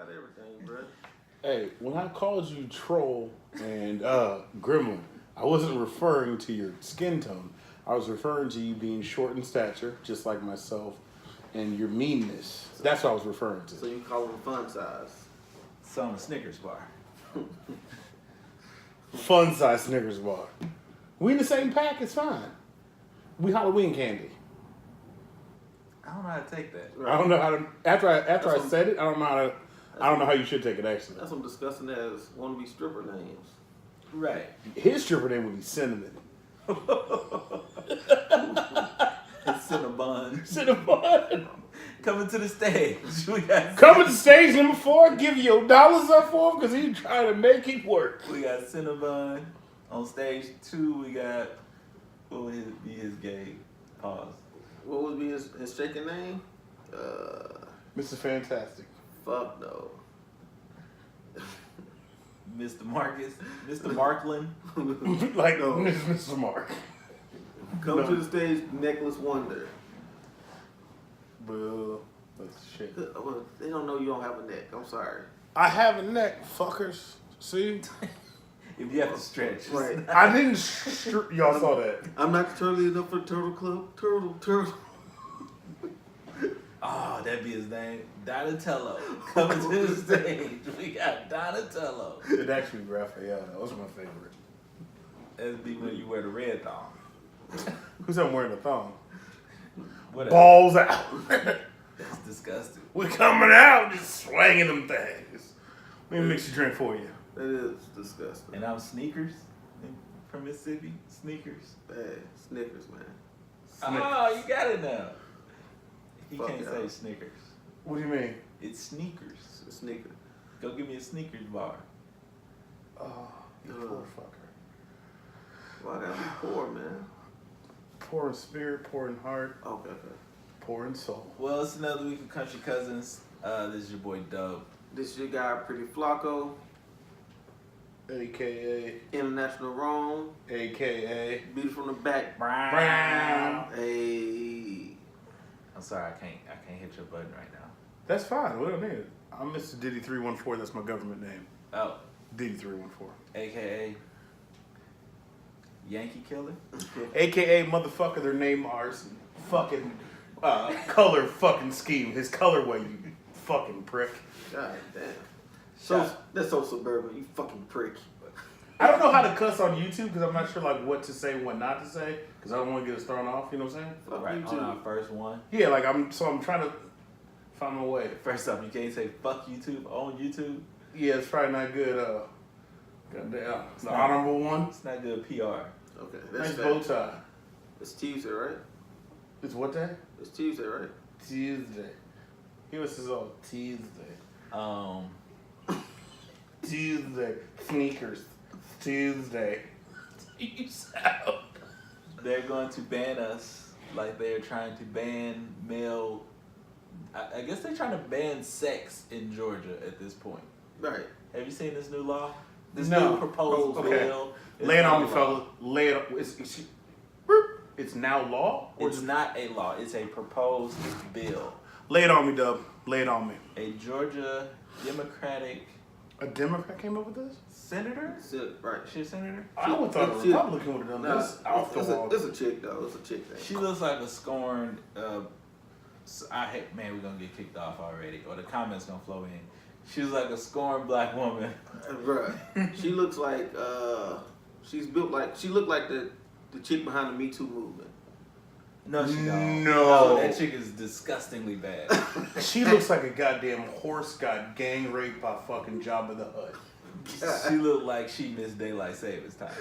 Got everything, bro. Hey, when I called you troll and gremlin, I wasn't referring to your skin tone. I was referring to you being short in stature, just like myself, and your meanness. That's what I was referring to. So you call them fun size. It's on a Snickers bar. Fun size Snickers bar. We in the same pack, it's fine. We Halloween candy. I don't know how to take that. I don't know how to. After I what- said it, I don't know how to. I don't know how you should take it. Actually, That's what I'm discussing as wannabe stripper names. Right. his stripper name would be Cinnamon. It's Cinnabon. Cinnamon. Coming to the stage. We got Coming to stage number 4, give you your dollars up for him because he's trying to make it work. We got Cinnabon. On stage 2, we got, what would be his gay? Pause. What would be his shaking name? Mr. Fantastic. Fuck no. Mr. Marcus. Mr. Marklin. Like No. Mr. Mark. Come No. to the stage, Necklace Wonder. Boo. That's shit. Well, they don't know you don't have a neck. I'm sorry. I have a neck, fuckers. See? If you have to stretch. Right. I didn't. Y'all saw that. I'm not turtly enough for the Turtle Club. Turtle. Oh, that'd be his name. Donatello. Coming to the stage. We got Donatello. It'd actually be Raphael. That was my favorite. That'd be when you wear the red thong. Who's that wearing a thong? Whatever. Balls out. That's disgusting. We're coming out just swinging them things. Let me mix your drink for you. That is disgusting. And I'm Sneakers from Mississippi. Sneakers. Hey, Snickers, man. Oh, you got it now. He Fuck can't yeah. say Snickers. What do you mean? It's Sneakers. Snickers. Go give me a Sneakers bar. Oh, you Ugh. poor fucker. Well, I gotta be poor, man. Poor in spirit, poor in heart, Okay. poor in soul. Well, it's another week of Country Cousins. This is your boy Dub. This is your guy, Pretty Flacco, AKA, International Rome, AKA, Beautiful from the back. Brown. Hey. I'm sorry, I can't hit your button right now. That's fine. We don't need it. I'm Mr. Diddy 314. That's my government name. Oh, Diddy 314. AKA Yankee Killer. AKA motherfucker. Their name ours. Fucking color fucking scheme. His colorway. You fucking prick. God damn. So that's so suburban. You fucking prick. I don't know how to cuss on YouTube because I'm not sure like what to say and what not to say because I don't want to get us thrown off. You know what I'm saying? Fuck Right you on our too. first one. Yeah, like I'm trying to find my way. First up, you can't say fuck YouTube on YouTube. Yeah, it's probably not good. Goddamn, the honorable one. It's not good PR. Okay, that's Nice fair. bow tie. It's Tuesday, right? It's what day? It's Tuesday, right? Tuesday. He was his own Tuesday. Tuesday. Sneakers. Tuesday. Peace out. They're going to ban us like they're trying to ban male. I guess they're trying to ban sex in Georgia at this point. Right. Have you seen this new law? This No. new proposed Okay. bill. is Lay it on me, not a law. fella. Lay it on. It's now law? Or It's not a law. It's a proposed bill. Lay it on me, Dub. Lay it on me. A Georgia Democratic A Democrat came up with this? senator? That's it, right. She a senator? I would have thought a She- Republican would have done Nah, this. Off the wall. it's a chick though. It's a chick thing. She looks like a scorned. I hate, man, we're gonna get kicked off already, or the comments gonna flow in. She's like a scorned black woman. Bruh. She looks like she's built like she looked like the chick behind the Me Too movement. No, she don't. No. That chick is disgustingly bad. She looks like a goddamn horse got gang raped by fucking Jabba the Hutt. She looked like she missed daylight savings time.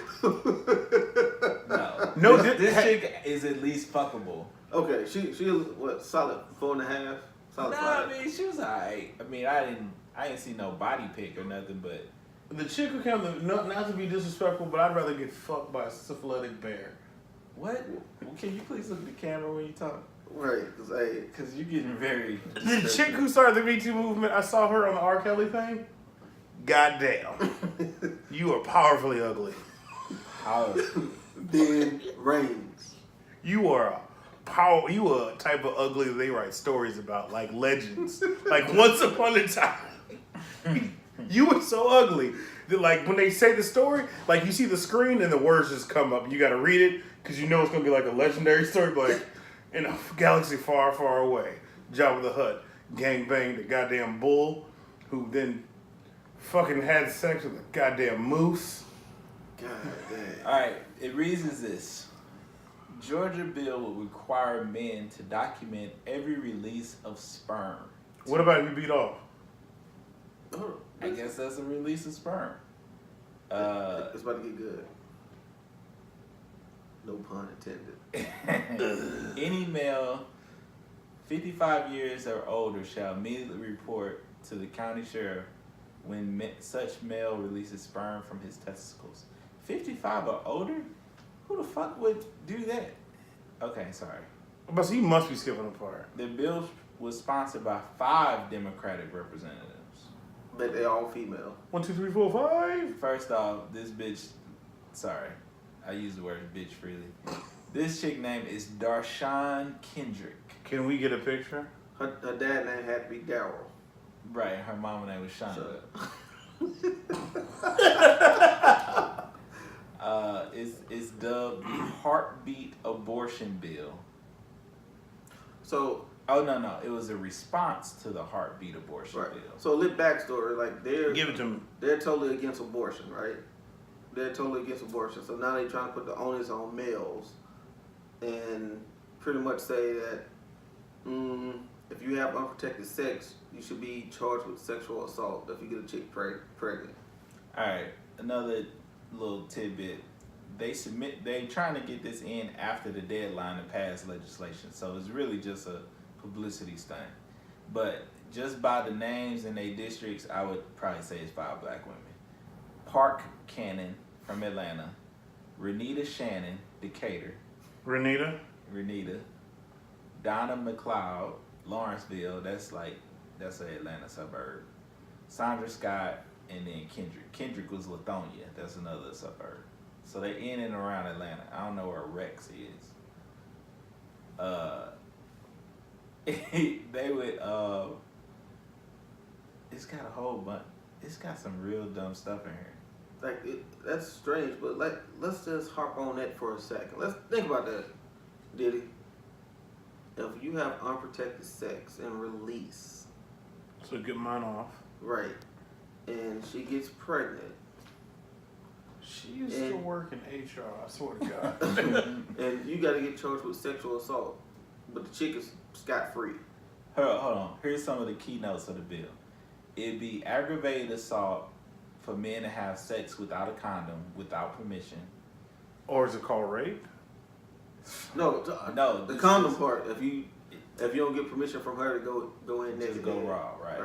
No, No, this chick is at least fuckable. Okay, she was what, solid 4.5? Solid No, 5. I mean she was alright. I mean I didn't see no body pic or nothing, but The chick who came to, not to be disrespectful, but I'd rather get fucked by a syphilitic bear. what? Can you please look at the camera when you talk? Right, because hey, Because you're getting very. The chick who started the Me Too movement, I saw her on the R. Kelly thing. Goddamn. You are powerfully ugly. Ben Reigns. You are a type of ugly that they write stories about, like legends. Like once upon a time. You were so ugly that, like, when they say the story, like, you see the screen and the words just come up, and you got to read it because you know it's gonna be like a legendary story, like in a galaxy far, far away, Jabba the Hutt gang banged a goddamn bull, who then fucking had sex with a goddamn moose. God damn. All right, it reads as this. Georgia bill will require men to document every release of sperm. What about if you beat off? Oh, I guess that's a release of sperm. it's about to get good. No pun intended. Any male 55 years or older shall immediately report to the county sheriff when such male releases sperm from his testicles. 55 or older? Who the fuck would do that? Okay, sorry. But he must be skipping a part. The bill was sponsored by 5 Democratic representatives. But they all female. 1, 2, 3, 4, 5. First off, this bitch, sorry, I use the word bitch freely. This chick name is Darshawn Kendrick. Can we get a picture? Her dad name had to be Daryl. Right, her mama name was Shonda. It's dubbed the Heartbeat Abortion Bill. So, Oh no, it was a response to the Heartbeat Abortion right. Bill. So, lit backstory, like Give it to me. they're totally against abortion, right? They're totally against abortion. So now they're trying to put the onus on males and pretty much say that if you have unprotected sex, you should be charged with sexual assault if you get a chick pregnant. All right, another little tidbit. They trying to get this in after the deadline to pass legislation, so it's really just a publicity stunt. But just by the names in their districts, I would probably say it's 5 black women. Park Cannon from Atlanta, Renita Shannon, Decatur, Renita? Donna McLeod, Lawrenceville, that's an Atlanta suburb, Sandra Scott, and then Kendrick. Kendrick was Lithonia, that's another suburb. So they're in and around Atlanta. I don't know where Rex is. They would, it's got a whole bunch, it's got some real dumb stuff in here. Like, that's strange, but let's just harp on that for a second. Let's think about that, Diddy. If you have unprotected sex and release, So get mine off. right, and she gets pregnant, She used to work in HR, I swear to God. and you got to get charged with sexual assault, but the chick is scot-free. Hold on. Here's some of the keynotes of the bill. It'd be aggravated assault for men to have sex without a condom, without permission. Or is it called rape? No, No, the this condom is- part. If you don't get permission from her to go in Just naked, go then- raw, right?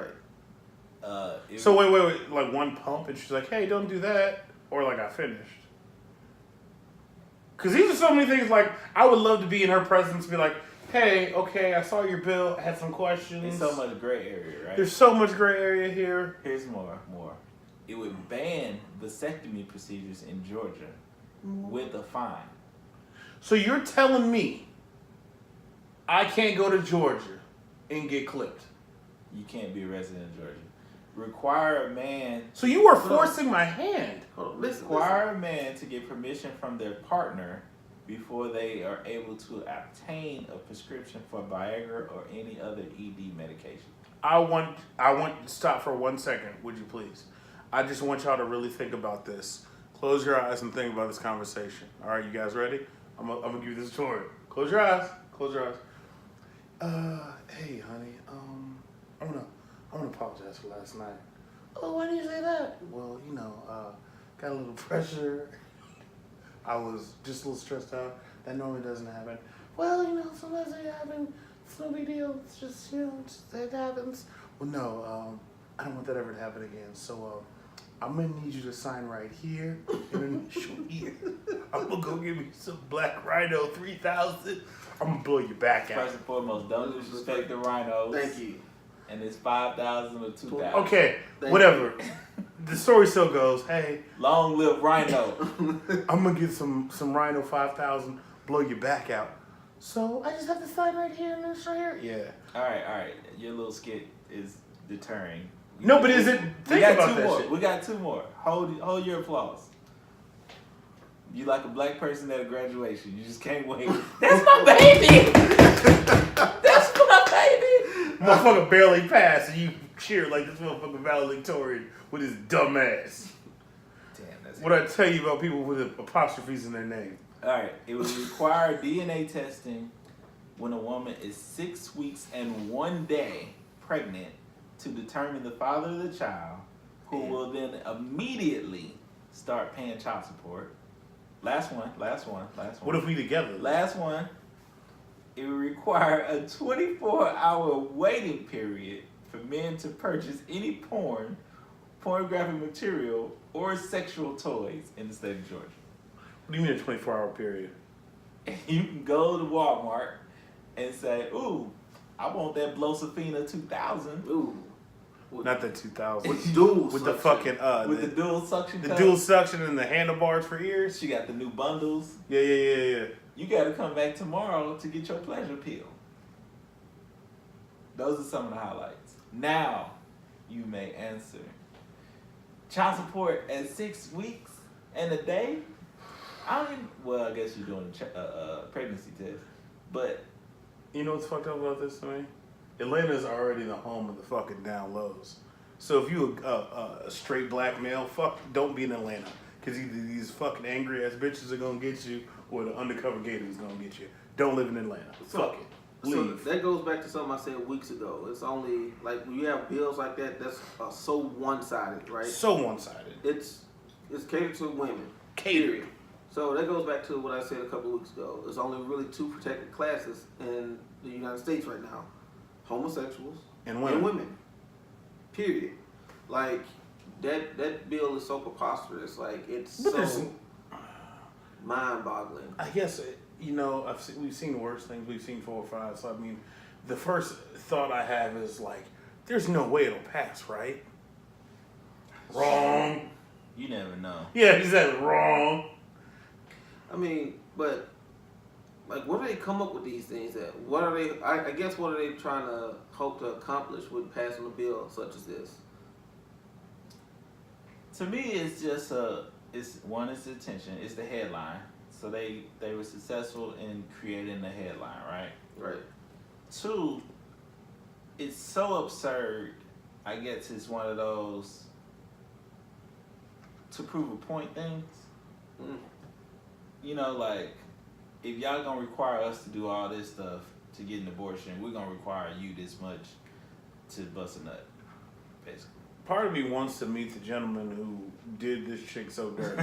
Right. So wait, like one pump and she's like, hey, don't do that. Or like, I finished. Because these are so many things, like, I would love to be in her presence and be like, hey, okay, I saw your bill, I had some questions. There's so much gray area, right? There's so much gray area here. Here's more. It would ban vasectomy procedures in Georgia with a fine. So you're telling me I can't go to Georgia and get clipped? You can't be a resident of Georgia. Require a man. So you were forcing my hand. Hold on, listen. Require a man to get permission from their partner before they are able to obtain a prescription for Viagra or any other ED medication. I want to stop for 1 second, would you please? I just want y'all to really think about this. Close your eyes and think about this conversation. All right, you guys ready? I'm gonna give you this story. Close your eyes. Close your eyes. Hey, honey. I wanna apologize for last night. Oh, why do you say that? Well, got a little pressure. I was just a little stressed out. That normally doesn't happen. Well, sometimes it happens. It's no big deal. It's just, it happens. Well, no, I don't want that ever to happen again. So, I'm gonna need you to sign right here and initial here. I'm gonna go get me some Black Rhino 3000. I'm gonna blow your back out. First and foremost, don't disrespect the rhinos. Thank you. And it's 5,000 or 2,000. Okay, Thank whatever. The story still goes, hey, Long live rhino. I'm gonna get some Rhino 5000, blow your back out. So I just have to sign right here and this right here? Yeah. All right. Your little skit is deterring. No, but is it? Think about that more. shit. We got 2 more. Hold your applause. You like a black person at a graduation. You just can't wait. That's my baby. That's my baby. Motherfucker barely passed, and you cheer like this motherfucker valedictorian with his dumb ass. Damn, that's What I tell you about people with apostrophes in their name? All right. It would require DNA testing when a woman is 6 weeks and 1 day pregnant to determine the father of the child, who will then immediately start paying child support. Last one. What if we together? Last one. It would require a 24-hour waiting period for men to purchase any pornographic material, or sexual toys in the state of Georgia. What do you mean a 24-hour period? You can go to Walmart and say, "Ooh, I want that Blosafina 2000." Ooh. Not the 2000. With dual With the suction. fucking With the dual suction the cup. dual suction and the handlebars for ears. She got the new bundles. Yeah. You got to come back tomorrow to get your pleasure pill. Those are some of the highlights. Now, you may answer. Child support at 6 weeks and a day? I guess you're doing a pregnancy test. But You know what's fucked up about this to me? Atlanta's already the home of the fucking down lows. So if you a straight black male, don't be in Atlanta. Because either these fucking angry ass bitches are gonna get you, or the undercover gator is gonna get you. Don't live in Atlanta. Fuck it. Leave. So that goes back to something I said weeks ago. It's only like when you have bills like that, that's so one-sided, right? So one-sided. It's catered to women. Catering. So that goes back to what I said a couple of weeks ago. There's only really 2 protected classes in the United States right now: homosexuals And women. Period. Like that bill is so preposterous. Like it's But so mind-boggling. I guess we've seen worse things. We've seen 4 or 5. So I mean, the first thought I have is like, there's no way it'll pass, right? Wrong. you never know. Yeah, exactly. Wrong. I mean, but like, what do they come up with these things at? What are they? I guess what are they trying to hope to accomplish with passing a bill such as this? To me, it's just it's attention. It's the headline. So they were successful in creating the headline, right? Right. 2, it's so absurd. I guess it's one of those to prove a point things. Mm. You know, like, if y'all gonna require us to do all this stuff to get an abortion, we're gonna require you this much to bust a nut, basically. Part of me wants to meet the gentleman who did this chick so dirty.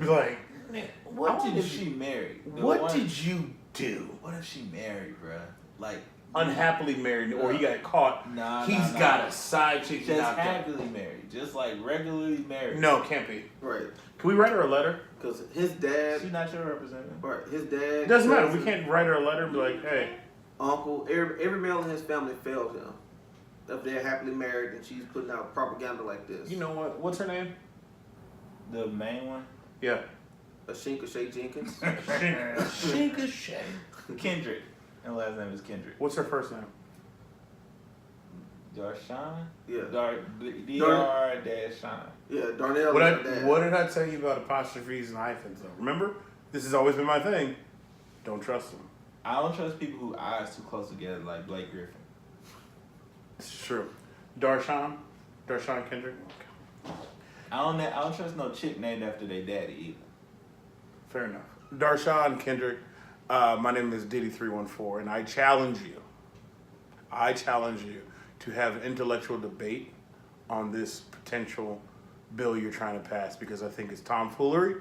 Be like, man, What did she marry? What did you do? What if she married, bruh? Like, Unhappily married, or he got caught. Nah, He's got a side chick. just knocked up. happily married, just like regularly married. No, can't be. Right. Can we write her a letter? Because his dad. She's not your representative. Right. His dad. It doesn't matter. We cousin, can't write her a letter and be like, hey. Uncle. Every male in his family failed him. If they're happily married and she's putting out propaganda like this. You know what? What's her name? The main one? Yeah. Ashinka Shay Jenkins. Shinka Shay. Kendrick. And last name is Kendrick. What's her first name? Darshawn? Yeah. DR-Dash-Shawn. Yeah. Darnell. What, is her dad. what did I tell you about apostrophes and hyphens, though? Remember? This has always been my thing. Don't trust them. I don't trust people who eyes too close together like Blake Griffin. It's true. Darshawn Kendrick? Okay. I don't trust no chick named after their daddy either. Fair enough. Darshawn Kendrick. My name is Diddy314, and I challenge you to have an intellectual debate on this potential bill you're trying to pass, because I think it's tomfoolery.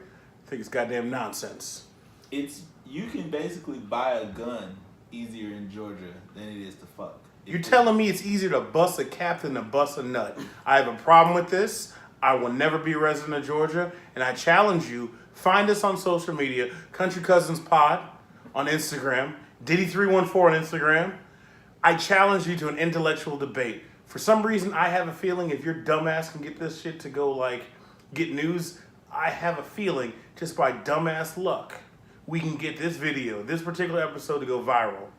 I think it's goddamn nonsense. You can basically buy a gun easier in Georgia than it is to fuck. You're telling me it's easier to bust a cap than to bust a nut. I have a problem with this. I will never be a resident of Georgia, and I challenge you, find us on social media, Country Cousins Pod on Instagram, Diddy314 on Instagram. I challenge you to an intellectual debate. For some reason, I have a feeling if your dumbass can get this shit to go, like, get news, I have a feeling, just by dumbass luck, we can get this video, this particular episode, to go viral.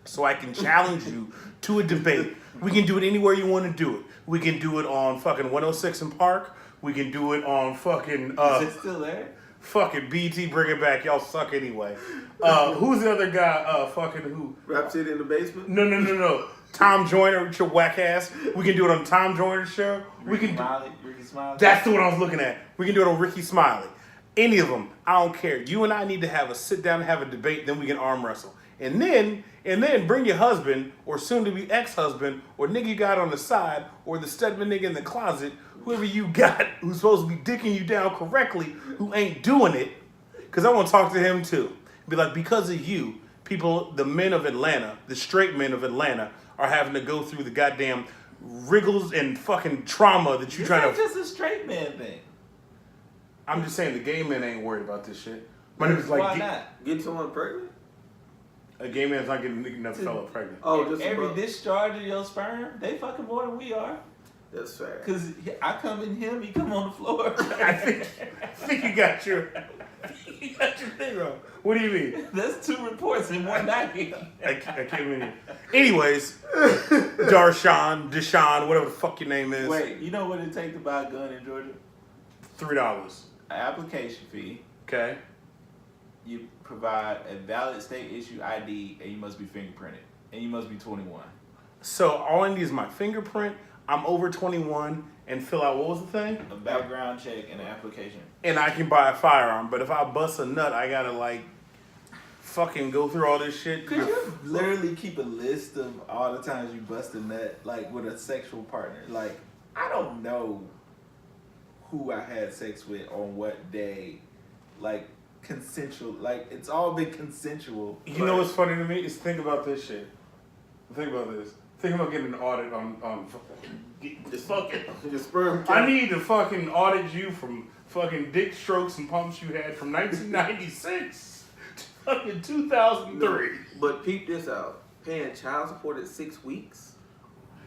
So I can challenge you to a debate. We can do it anywhere you want to do it. We can do it on fucking 106 in Park. We can do it on fucking Is it still there? fucking BT. Bring it back. Y'all suck anyway. Who's the other guy? Fucking who? Rap City in the basement. No. Tom Joyner with your whack ass. We can do it on Tom Joyner's show. Ricky Smiley. That's the one I was looking at. We can do it on Ricky Smiley. Any of them, I don't care. You and I need to have a sit down and have a debate. Then we can arm wrestle. And then bring your husband or soon to be ex-husband or nigga you got on the side or the Stedman nigga in the closet, whoever you got who's supposed to be dicking you down correctly, who ain't doing it. Because I want to talk to him too. Be like, because of you, people, the men of Atlanta, the straight men of Atlanta, are having to go through the goddamn wriggles and fucking trauma that you trying to. It's just a straight man thing. I'm just saying the gay men ain't worried about this shit. My nigga's like, why not? Get someone pregnant? A gay man's not getting another fella pregnant. Oh, just every discharge of your sperm, they fucking more than we are. That's fair. Cause I come in him, he come on the floor. I think you got your thing wrong. What do you mean? That's 2 reports in one night. I came in here. Anyways, Deshaun, whatever the fuck your name is. Wait, you know what it takes to buy a gun in Georgia? $3. An application fee. Okay. You provide a valid state issue ID, and you must be fingerprinted, and you must be 21. So all I need is my fingerprint. I'm over 21 and fill out, what was the thing? A background check and an application. And I can buy a firearm. But if I bust a nut, I gotta like fucking go through all this shit. Could you literally keep a list of all the times you bust a nut, like with a sexual partner? Like, I don't know who I had sex with on what day. Like, consensual. Like, it's all been consensual. You know what's funny to me is think about this shit. Think about this. Think about getting an audit on just fucking Your sperm count. I need to fucking audit you from fucking dick strokes and pumps you had from 1996 to fucking 2003. But peep this out. Paying child support at 6 weeks?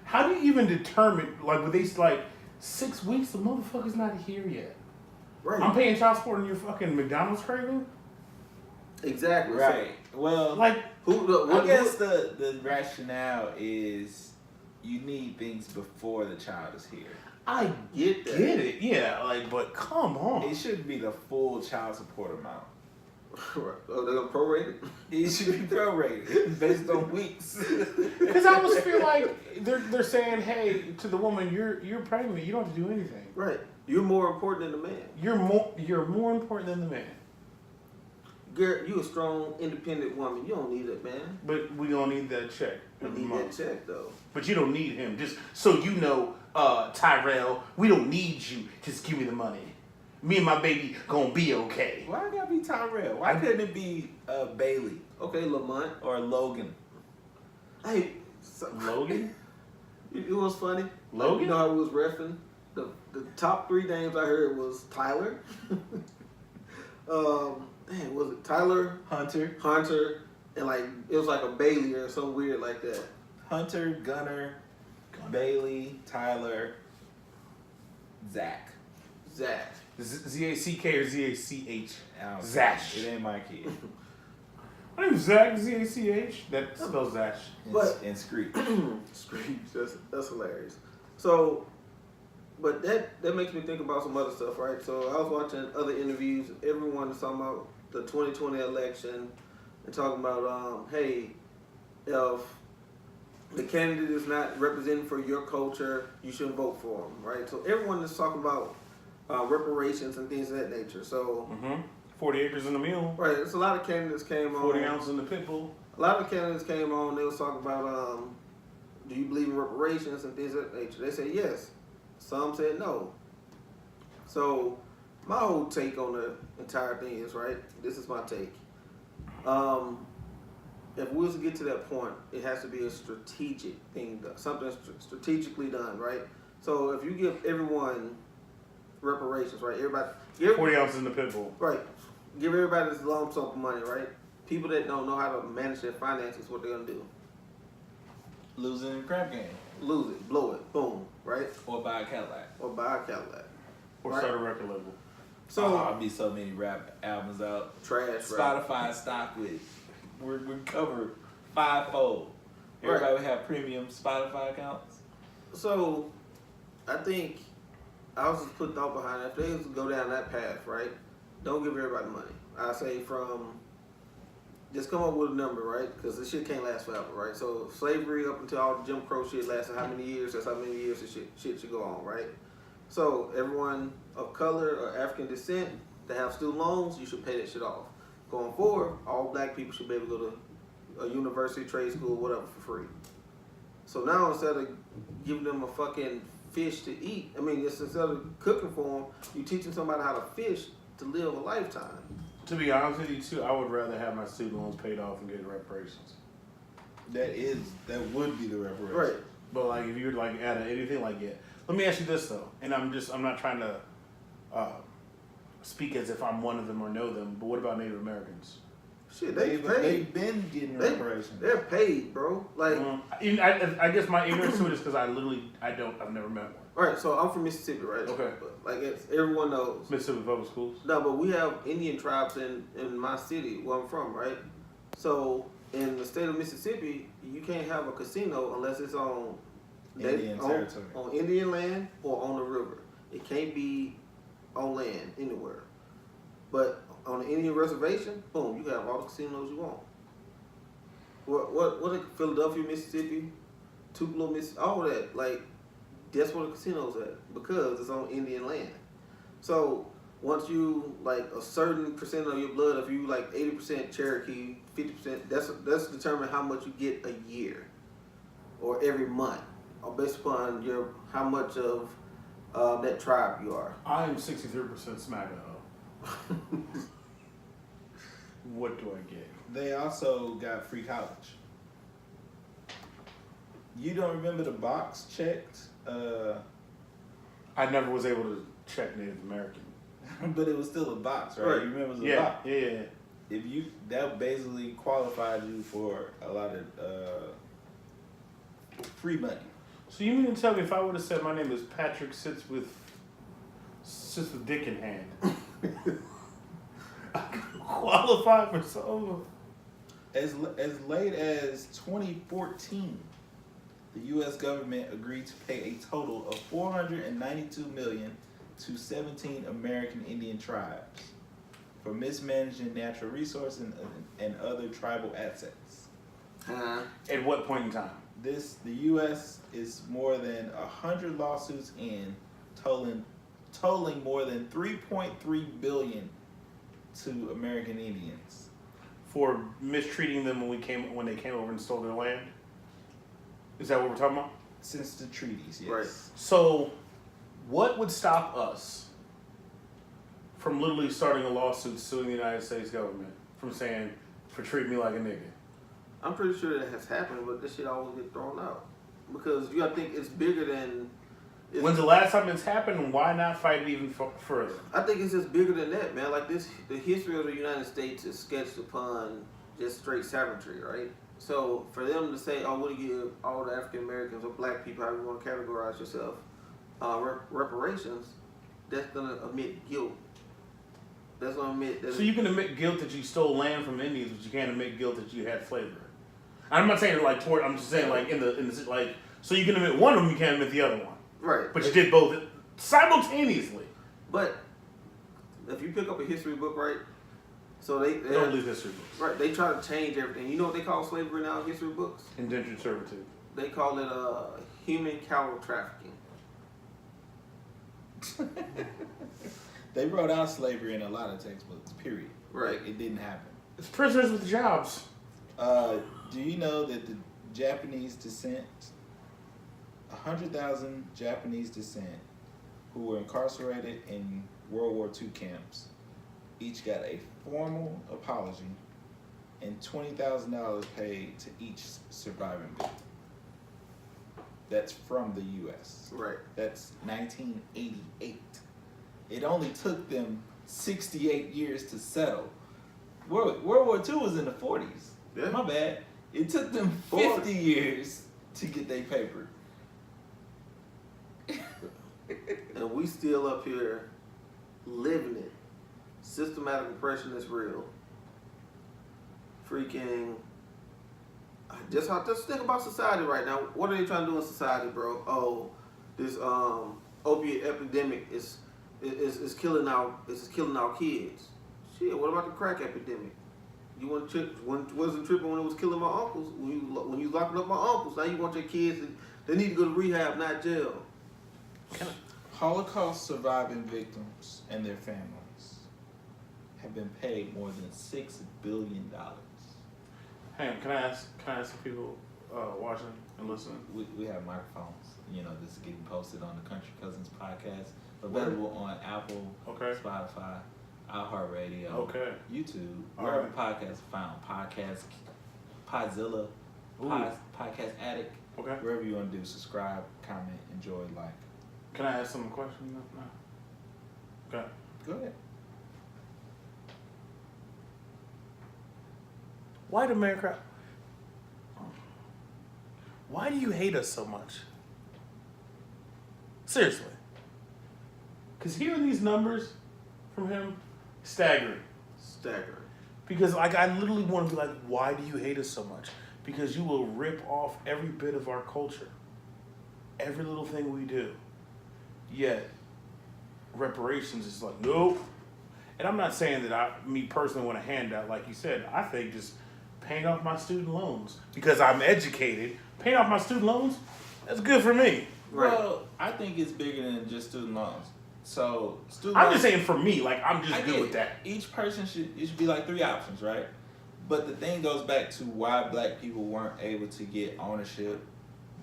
How do you even determine, like, with these, like, 6 weeks, the motherfucker's not here yet? Right. I'm paying child support on your fucking McDonald's craving? Exactly. Right. Well, Like, I guess the rationale is you need things before the child is here. I get that. get it, yeah, like, but come on. It shouldn't be the full child support amount. Right. Oh, they're gonna prorate it? It should be prorated based on weeks. Because I almost feel like they're saying, hey, to the woman, you're pregnant, you don't have to do anything. Right. You're more important than the man. You're more important than the man. Garrett, you a strong, independent woman. You don't need it, man. But we gonna need that check. You every need month. that check, though. But you don't need him. Just so you know, Tyrell, we don't need you. Just give me the money. Me and my baby gonna be okay. Why gotta be Tyrell? Why couldn't it be Bailey Okay, Lamont. or Logan? Hey, Logan? it was funny. Logan? You know how we was reffing? The top 3 names I heard was Tyler. Man, was it Tyler? Hunter, and like it was like a Bailey or something weird like that. Hunter, Gunner, Bailey, Tyler, Zach. Z-A-C-K or Z-A-C-H? Zash. Zash. It ain't my kid. My name's Zach, Z-A-C-H. That spells Zash. And Screech. Screech. That's hilarious. So, but that makes me think about some other stuff, right? So I was watching other interviews. Everyone is talking about the 2020 election and talking about, hey, if the candidate is not representing for your culture, you shouldn't vote for him, right? So everyone is talking about reparations and things of that nature. So, 40 acres in the mule. right, there's a lot of candidates came on. 40 ounces in the pit bull. A lot of candidates came on. They was talking about, do you believe in reparations and things of that nature? They said yes. Some said no. So my whole take on the entire thing is, right, this is my take. If we was to get to that point, it has to be a strategic thing, something strategically done, right? So if you give everyone reparations, right, everybody, 40 ounces in the pit bull. right, give everybody this lump sum of money, right? People that don't know how to manage their finances, what they're gonna do? Losing the crap game. Lose it, blow it, boom, right? Or buy a Cadillac. Or buy a Cadillac. Or Right. start a record label. So I'll be so many rap albums out. trash, right? Spotify stock with we're covered 5-fold. Everybody would have premium Spotify accounts. So I think I was just put thought behind it. If they was to go down that path, right? Don't give everybody money. I say just come up with a number, right? Because this shit can't last forever, right? So slavery up until all the Jim Crow shit lasted how many years? That's how many years this shit should go on, right? So everyone of color or African descent that have student loans, you should pay that shit off. Going forward, all black people should be able to go to a university, trade school, whatever, for free. So now instead of giving them a fucking fish to eat, I mean, just instead of cooking for them, you teaching somebody how to fish to live a lifetime. To be honest with you, too, I would rather have my student loans paid off and get reparations. That would be the reparation. Right. But like, if you're like at anything like that, let me ask you this though, and I'm not trying to speak as if I'm one of them or know them, but what about Native Americans? Shit, they've been getting reparations. They're paid, bro. Like, I guess my ignorance to it is because I've never met one. right. So I'm from Mississippi, right? Okay. But, like, everyone knows. Mississippi Public Schools. No, but we have Indian tribes in my city where I'm from, right? So in the state of Mississippi, you can't have a casino unless it's on Indian territory. On Indian land or on the river. It can't be on land anywhere. But on the Indian reservation, boom, you can have all the casinos you want. What Philadelphia, Mississippi, Tupelo, Mississippi, all that, like, that's where the casino's at because it's on Indian land. So once you, like, a certain percent of your blood, if you like 80% Cherokee, 50%, that's determine how much you get a year or every month, or based upon how much of that tribe you are. I am 63% SmackDown. What do I get? They also got free college. You don't remember the box checked? I never was able to check Native American. But it was still a box, right? Right. You remember it was a Yeah, box? yeah. If that basically qualified you for a lot of free money. So you mean to tell me if I would have said my name is Patrick sits with dick in hand, I could qualify for some? As late as 2014, the U.S. government agreed to pay a total of $492 million to 17 American Indian tribes for mismanaging natural resources and other tribal assets. At what point in time? The U.S. is more than 100 lawsuits in, totaling more than $3.3 billion to American Indians. For mistreating them when they came over and stole their land? Is that what we're talking about? Since the treaties, yes. Right. So, what would stop us from literally starting a lawsuit suing the United States government from saying, for treating me like a nigga? I'm pretty sure that has happened, but this shit always get thrown out because you gotta think it's bigger than. When's the last time it's happened, and why not fight it even further? I think it's just bigger than that, man. Like the history of the United States is sketched upon just straight savagery, right? So for them to say, "Oh, we'll give all the African Americans or black people, however you want to categorize yourself, reparations," that's gonna admit guilt. That's gonna admit. That So you can admit guilt that you stole land from Indians, but you can't admit guilt that you had slavery. I'm not saying like toward. I'm just saying like in the like. So you can admit one of them, you can't admit the other one. right? But you did both simultaneously. But if you pick up a history book, right? So they Don't leave history books. right. They try to change everything. You know what they call slavery now in history books? Indentured servitude. They call it human cattle trafficking. They wrote out slavery in a lot of textbooks, period. Right. Like, it didn't happen. It's prisoners with jobs. Do you know that the Japanese descent, 100,000 Japanese descent who were incarcerated in World War II camps each got a formal apology and $20,000 paid to each surviving victim. That's from the U.S. Right. That's 1988. It only took them 68 years to settle. World War II was in the 40s. Yeah. My bad. It took them 50 years to get their paper. And we still up here living it. Systematic oppression is real. Freaking. Just think about society right now. What are they trying to do in society, bro? Oh, this opiate epidemic is killing our kids. Shit, what about the crack epidemic? You want to trip? Wasn't tripping when it was killing my uncles. When you locking up my uncles, now you want your kids? They need to go to rehab, not jail. Holocaust surviving victims and their families have been paid more than $6 billion. Hey, can I ask some people watching and listening? We have microphones. You know, this is getting posted on the Country Cousins podcast, available on Apple, Spotify, iHeartRadio, YouTube, wherever podcasts are found. Podzilla, Podcast Addict. Okay. Wherever you want to do, subscribe, comment, enjoy, like. Can I ask some questions now? Okay. Go ahead. White America. Why do you hate us so much? Seriously. Because hearing these numbers from him, staggering. Because I literally want to be like, why do you hate us so much? Because you will rip off every bit of our culture. Every little thing we do. Yet, reparations is like, nope. And I'm not saying that me personally want a handout, like you said. I think just paying off my student loans. Because I'm educated. Paying off my student loans, that's good for me. Right. Well, I think it's bigger than just student loans. So, I'm just saying for me, like, I'm just good with that. Each person it should be like 3 options, right? But the thing goes back to why black people weren't able to get ownership,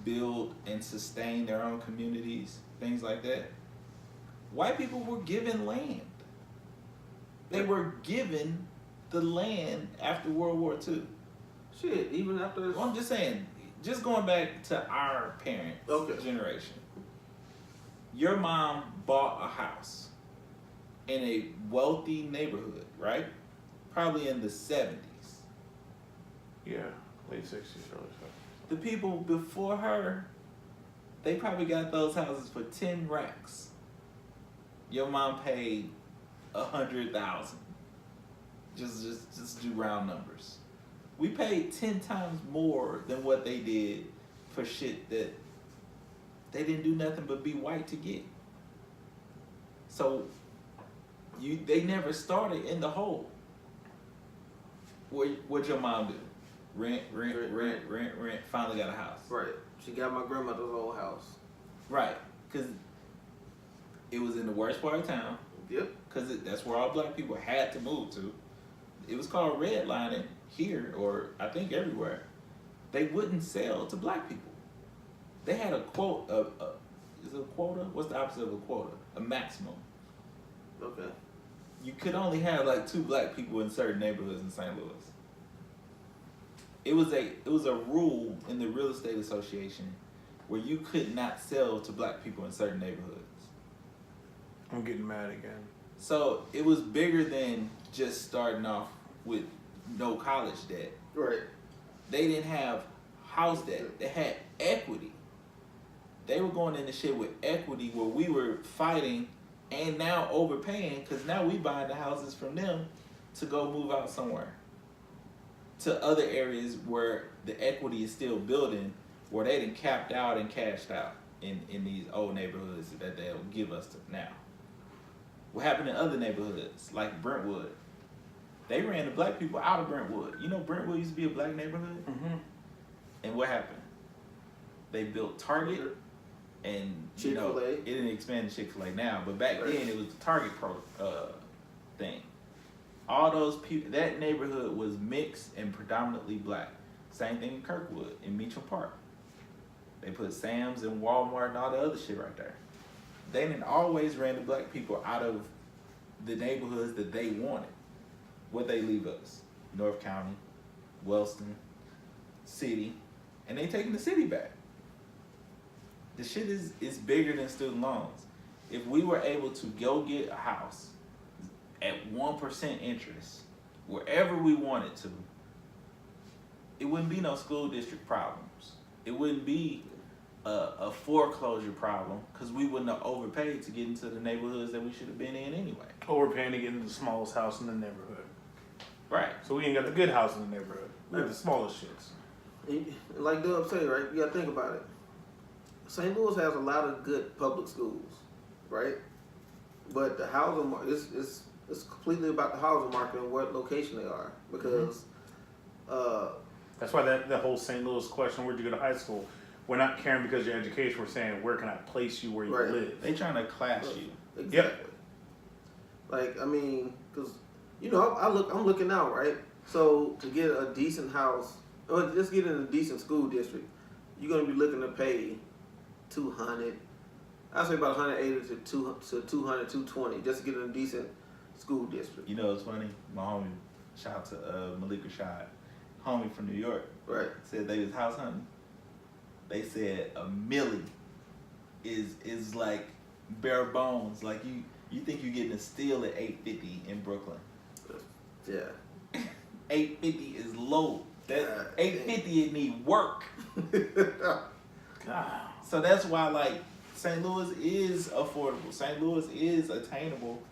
build and sustain their own communities, things like that. White people were given land. They were given the land after World War II. Shit, even after... Well, I'm just saying, just going back to our parents' generation. Your mom bought a house in a wealthy neighborhood, right? Probably in the 70s. Yeah, late 60s, early 70s. The people before her, they probably got those houses for 10 racks. Your mom paid $100,000. Just do round numbers. We paid 10 times more than what they did for shit that they didn't do nothing but be white to get. So they never started in the hole. What'd your mom do? Rent. Finally got a house. Right. She got my grandmother's old house. Right. Because it was in the worst part of town. Yep. Because that's where all black people had to move to. It was called redlining here, or I think everywhere. They wouldn't sell to black people. They had a quote. Is it a quota? What's the opposite of a quota? A maximum. Okay. You could only have like 2 black people in certain neighborhoods in St. Louis. It was a rule in the real estate association where you could not sell to black people in certain neighborhoods. I'm getting mad again. So it was bigger than just starting off with no college debt. Right. They didn't have house debt. They had equity. They were going into shit with equity where we were fighting and now overpaying because now we buying the houses from them to go move out somewhere. To other areas where the equity is still building, where they done capped out and cashed out in these old neighborhoods that they'll give us now. What happened in other neighborhoods, like Brentwood? They ran the black people out of Brentwood. You know Brentwood used to be a black neighborhood? Mm-hmm. And what happened? They built Target and, you know, it didn't expand to Chick-fil-A now, but back then it was the Target thing. All those people, that neighborhood was mixed and predominantly black. Same thing in Kirkwood, in Meacham Park. They put Sam's and Walmart and all the other shit right there. They didn't always ran the black people out of the neighborhoods that they wanted. What they leave us? North County, Wellston, City, and they taking the city back. The shit is bigger than student loans. If we were able to go get a house at 1% interest, wherever we wanted to, it wouldn't be no school district problems. It wouldn't be a foreclosure problem because we wouldn't have overpaid to get into the neighborhoods that we should have been in anyway. Overpaying to get into the smallest house in the neighborhood. Right. So we ain't got the good house in the neighborhood. We got the smallest shits. Like Dub said, right? You gotta think about it. St. Louis has a lot of good public schools, right? But the housing market it's completely about the housing market and what location they are because. That's why that whole St. Louis question, where'd you go to high school? We're not caring because of your education. We're saying, where can I place you where you Right. live? They trying to class you. Exactly. Yep. Like, I mean, because, you know, I'm looking out, right? So to get a decent house, or just get in a decent school district, you're going to be looking to pay $200, I'd say about $180 to $200, $220 just to get in a decent school district. You know, it's funny. My homie, shout out to Malik Rashad, homie from New York, Right. said they was house hunting. They said $1 million is like bare bones. Like you think you're getting a steal at $850 in Brooklyn. Yeah. $850 is low. That God $850 it need work. God. So that's why like St. Louis is affordable. St. Louis is attainable,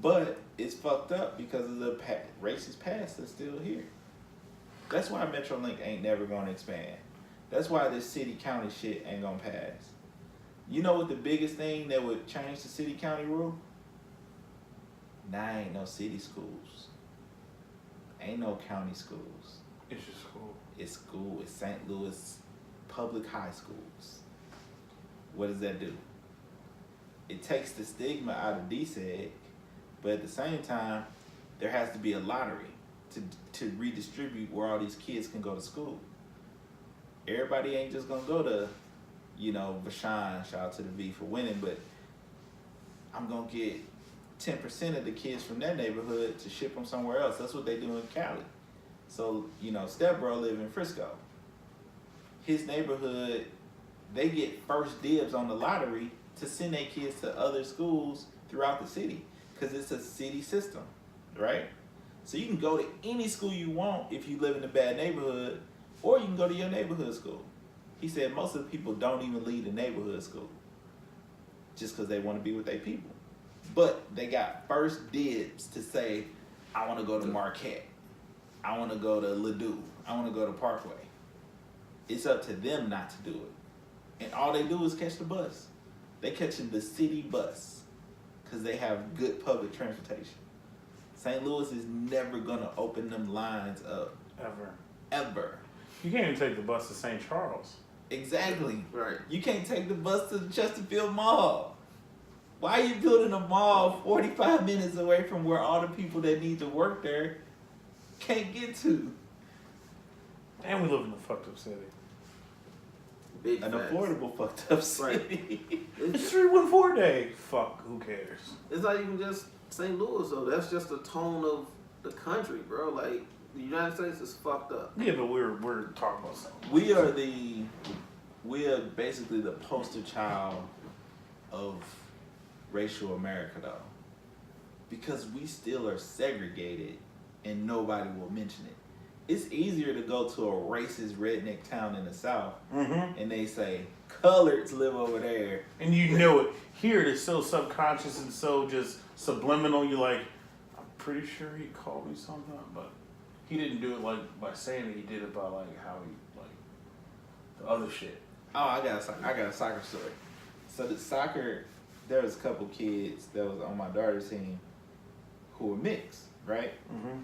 but it's fucked up because of the racist past that's still here. That's why Metrolink ain't never gonna expand. That's why this city-county shit ain't gonna pass. You know what the biggest thing that would change the city-county rule? Nah, ain't no city schools. Ain't no county schools. It's just cool. It's school. It's St. Louis public high schools. What does that do? It takes the stigma out of DSEG, but at the same time, there has to be a lottery to redistribute where all these kids can go to school. Everybody ain't just gonna go to, you know, Vashon, shout out to the V for winning, but I'm gonna get 10% of the kids from that neighborhood to ship them somewhere else. That's what they do in Cali. So, you know, Stepbro live in Frisco. His neighborhood, they get first dibs on the lottery to send their kids to other schools throughout the city because it's a city system, right? So you can go to any school you want if you live in a bad neighborhood, or you can go to your neighborhood school. He said most of the people don't even leave the neighborhood school just because they want to be with their people. But they got first dibs to say, I want to go to Marquette. I want to go to Ladue. I want to go to Parkway. It's up to them not to do it. And all they do is catch the bus. They catching the city bus because they have good public transportation. St. Louis is never going to open them lines up. Ever. You can't even take the bus to St. Charles. Exactly. Right. You can't take the bus to the Chesterfield Mall. Why are you building a mall 45 minutes away from where all the people that need to work there can't get to? And we live in a fucked up city. Big An facts. affordable fucked up city. It's 314 day. Fuck, who cares? It's not even just St. Louis though. That's just the tone of the country, bro. Like the United States is fucked up. Yeah, but we're talking about something. We are basically the poster child of racial America though. Because we still are segregated and nobody will mention it. It's easier to go to a racist redneck town in the South and they say, coloreds live over there. And you know it. Here it is so subconscious and so just subliminal. You're like, I'm pretty sure he called me something, but he didn't do it like by saying it. He did it by like how he like the other shit. Oh, I got a soccer story. So the soccer, there was a couple kids that was on my daughter's team who were mixed, right? Mm-hmm.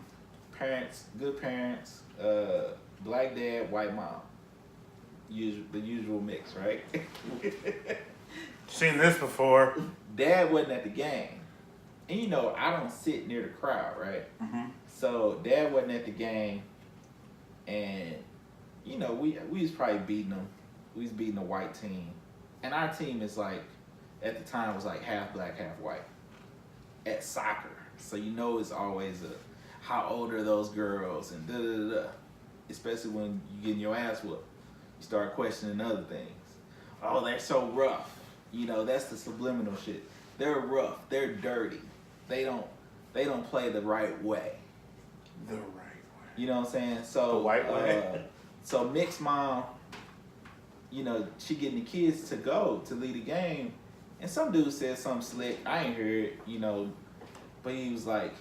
Parents, good parents, black dad, white mom. The usual mix, right? Seen this before. Dad wasn't at the game. And you know, I don't sit near the crowd, right? Mm-hmm. So dad wasn't at the game, and you know, we was probably beating them. We was beating the white team. And our team is like, at the time was like half black, half white. At soccer. So you know it's always how old are those girls and da-da-da-da. Especially when you getting your ass whooped. You start questioning other things. Oh, they're so rough. You know, that's the subliminal shit. They're rough. They're dirty. They don't play the right way. The right way. You know what I'm saying? So The white way. So mixed mom, you know, she getting the kids to go to lead the game, and some dude said something slick. I ain't heard it, you know, but he was like,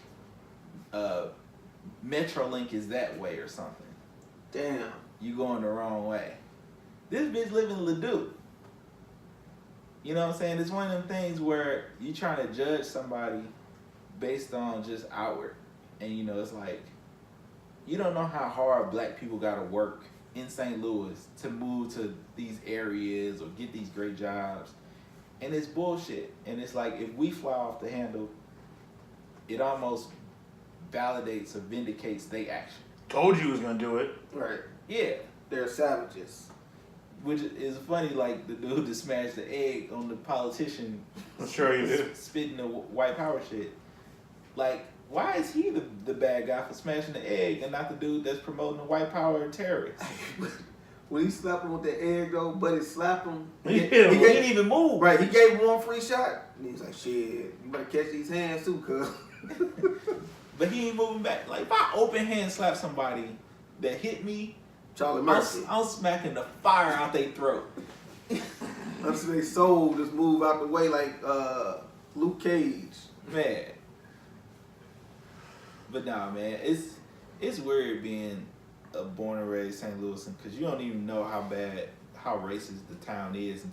Metrolink is that way or something. Damn. You going the wrong way. This bitch live in Ladue. You know what I'm saying? It's one of them things where you trying to judge somebody based on just outward. And, you know, it's like, you don't know how hard black people got to work in St. Louis to move to these areas or get these great jobs. And it's bullshit. And it's like, if we fly off the handle, it almost validates or vindicates their action. Told you was gonna do it. Right. Yeah. They're savages. Which is funny, like the dude that smashed the egg on the politician. I'm sure he did. Spitting the white power shit. Like, why is he the bad guy for smashing the egg and not the dude that's promoting the white power terrorists? When he slapped him with the egg, though, buddy slapped him. He didn't even move. Right, he gave him one free shot. And he was like, shit, you better catch these hands too, cuz. But he ain't moving back. Like, if I open hand slap somebody that hit me, Charlie Murphy. I'm smacking the fire out their throat. Until they soul just move out the way like Luke Cage. Man. But nah, man, it's weird being a born and raised St. Louisan because you don't even know how racist the town is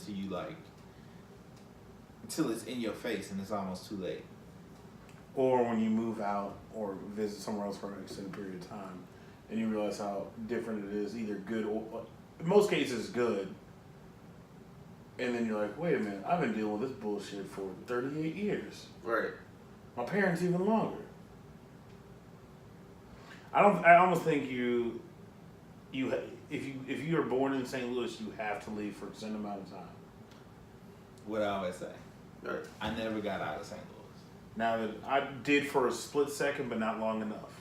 until it's in your face and it's almost too late. Or when you move out or visit somewhere else for an extended period of time and you realize how different it is, either good or, in most cases, good. And then you're like, wait a minute, I've been dealing with this bullshit for 38 years. Right. My parents even longer. I almost think if you are born in St. Louis, you have to leave for a certain amount of time. What I always say. Right. I never got out of St. Louis. Now that I did for a split second, but not long enough.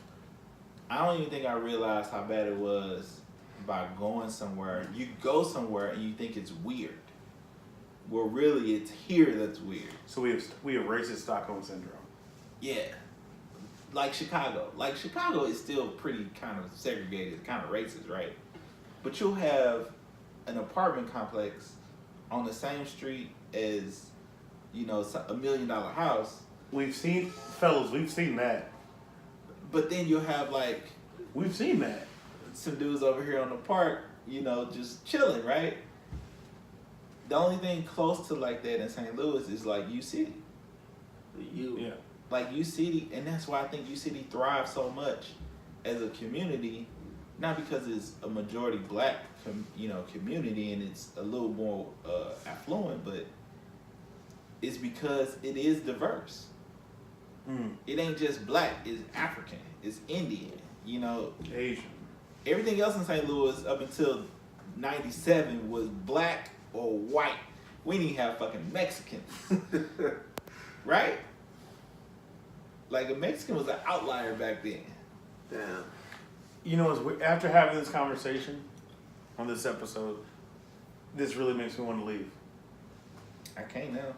I don't even think I realized how bad it was by going somewhere. You go somewhere and you think it's weird. Well, really, it's here that's weird. So we have racist Stockholm syndrome. Yeah. Like Chicago. Like Chicago is still pretty kind of segregated, kind of racist, right? But you'll have an apartment complex on the same street as, you know, $1 million house. We've seen that. But then you'll have like We've seen that. some dudes over here on the park, you know, just chilling, right? The only thing close to like that in St. Louis is like U City. Yeah. Like U City, and that's why I think U City thrives so much as a community, not because it's a majority black, community and it's a little more affluent, but it's because it is diverse. It ain't just black; it's African, it's Indian, Asian. Everything else in St. Louis up until '97 was black or white. We didn't have fucking Mexicans, right? Like a Mexican was an outlier back then. Damn. You know, after having this conversation on this episode, this really makes me want to leave. I can't now.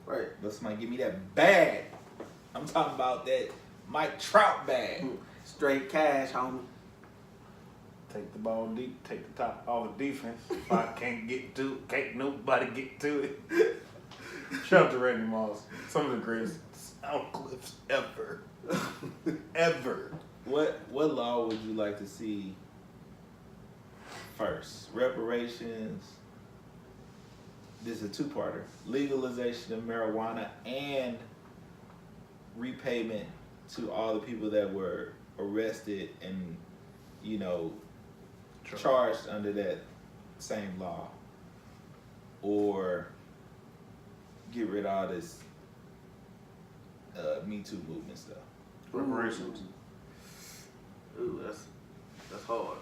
Right. But somebody give me that bag. I'm talking about that Mike Trout bag. Straight cash, homie. Take the ball deep, take the top off the defense. If I can't get to it, can't nobody get to it. Shout out to Randy Moss. Some of the greatest sound clips ever. Ever. What law would you like to see first? Reparations. This is a two-parter. Legalization of marijuana and repayment to all the people that were arrested and, charged under that same law. Or get rid of all this Me Too movement stuff. Reparations. Ooh, that's hard.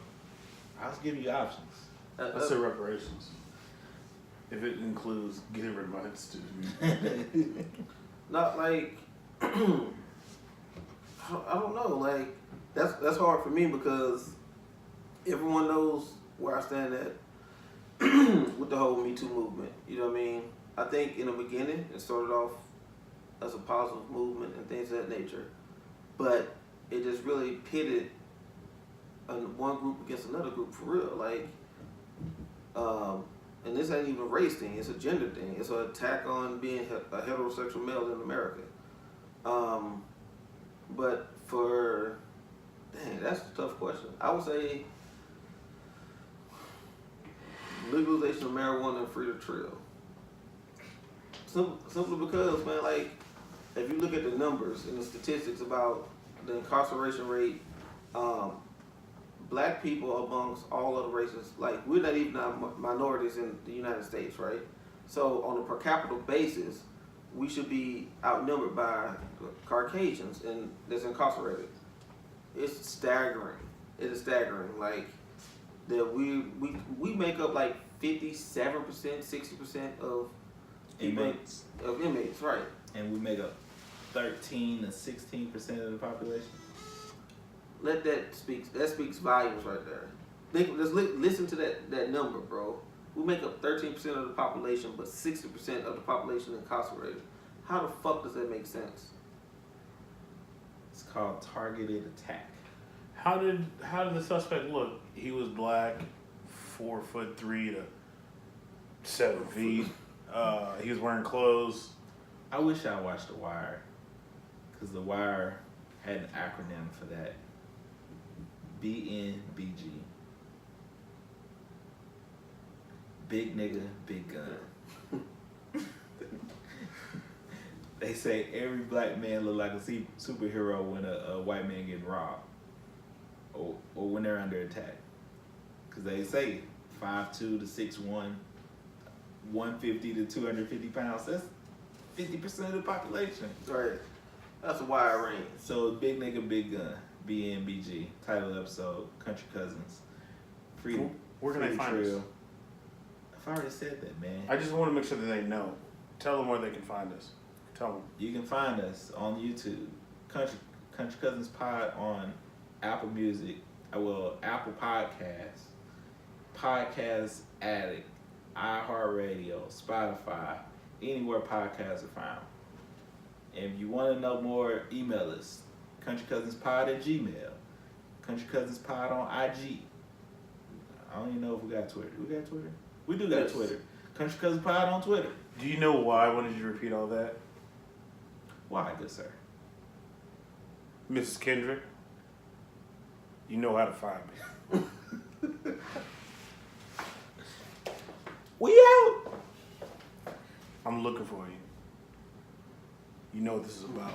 I was giving you options. I say reparations. If it includes getting rid of my institution. Not like I don't know. Like that's hard for me because everyone knows where I stand at with the whole Me Too movement. You know what I mean? I think in the beginning it started off as a positive movement and things of that nature, but it just really pitted one group against another group for real. Like, and this ain't even a race thing; it's a gender thing. It's an attack on being a heterosexual male in America. But that's a tough question. I would say legalization of marijuana and free to trail. Simply because, man, like, if you look at the numbers and the statistics about the incarceration rate, black people amongst all other races, like, we're not even minorities in the United States, right? So on a per capita basis, we should be outnumbered by Caucasians and that's incarcerated. It's staggering. It is staggering. Like that we make up like 57%, 60% of Inmates. of inmates, right? And we make up 13 to 16% of the population. That speaks volumes right there. Listen to that number, bro. We make up 13% of the population, but 60% of the population incarcerated. How the fuck does that make sense? It's called targeted attack. How did the suspect look? He was black, 4'3" to 7 feet. He was wearing clothes. I wish I watched The Wire, because The Wire had an acronym for that. BNBG. Big nigga, big gun. They say every black man look like a superhero when a white man getting robbed, or when they're under attack. Because they say 5'2" to 6'1", 150 to 250 pounds. That's 50% of the population. Right. That's a wide range. So big nigga, big gun. BNBG. Title of the episode: Country Cousins. Freedom. Where can they find us? I've already said that, man. I just want to make sure that they know. Tell them where they can find us. Tell them. You can find us on YouTube, Country Cousins Pod on Apple Music, Apple Podcasts, Podcast Addict, iHeartRadio, Spotify, anywhere podcasts are found. And if you want to know more, email us, countrycousinspod@gmail, countrycousinspod on IG. I don't even know if we got Twitter. We got Twitter? We do got Yes. Twitter. Country Cousins Pod on Twitter. Do you know why I wanted you to repeat all that? Why, good sir? Mrs. Kendrick, you know how to find me. We out! I'm looking for you. You know what this is about.